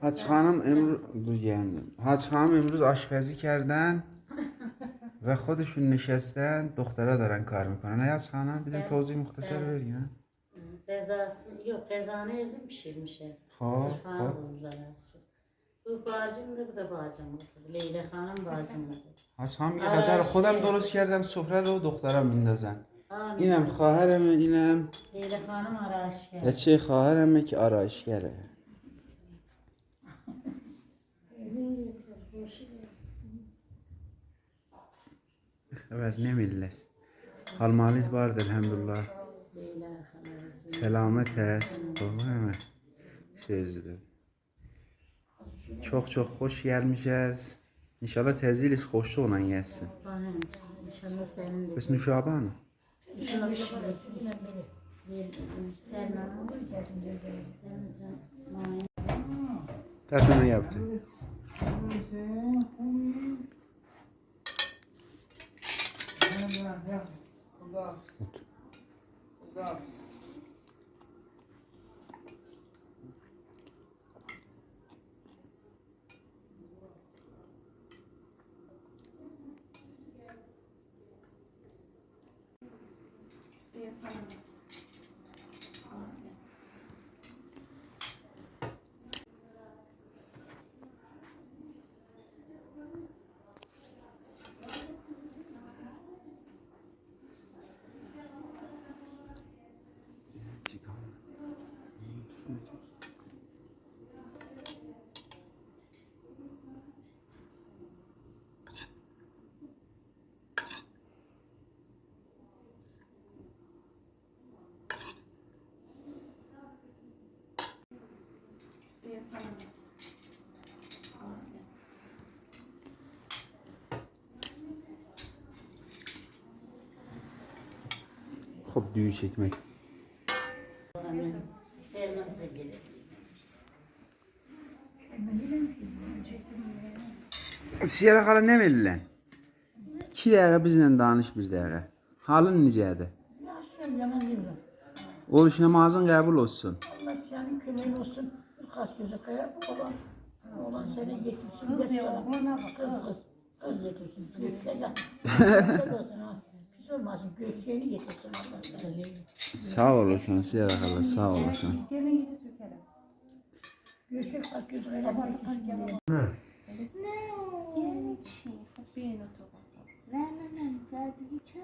Hacı xanım امروز آشپزی کردن و خودشون نشستن دخترها دارن کار میکنن. نه hacı xanım bir de توضیح مختصر ver ya. Yok kazanı özüm pişirmişim. Ha, Sırfana kızlara. Bu bacımdı, bu da bacımızdı. Leyla Hanım bacımızdı. hacı xanım یه غذا رو خودم درست کردم سفره رو دخترها میندازن. اینم خواهرمه اینم Leyla Hanım arayışker. بچه خواهرمه که آرایشگره. Evet ne millet. Halmaliz vardır elhamdülillah. Selamet et. Doğru sözüdür. Çok çok hoş gelmişiz. İnşallah teziliz hoşluğuna gelsin. İnşallah senin de. Biz Nuşaba Hanım. Tersine yaptı. Hop düğü çekmek. Siyara xala nə verirlər? 2 dəqiqə bizlə danış bir dəqiqə. Halın necədir? Yaşıyorum, yaman değilim. Oruç namazın qəbul olsun. Allah senin kömeğin olsun. Kaç gözü kayar bu olan. Olan seni getirsin. Kız getirsin. Göçle gel. Pis olmasın. Göçlerini getirsin Allah sana. Sağ olasın Siyara xala, sağ olasın. Göçle kaç gözü kayar. Niente, fa pieno troppo. No, sadece c'è.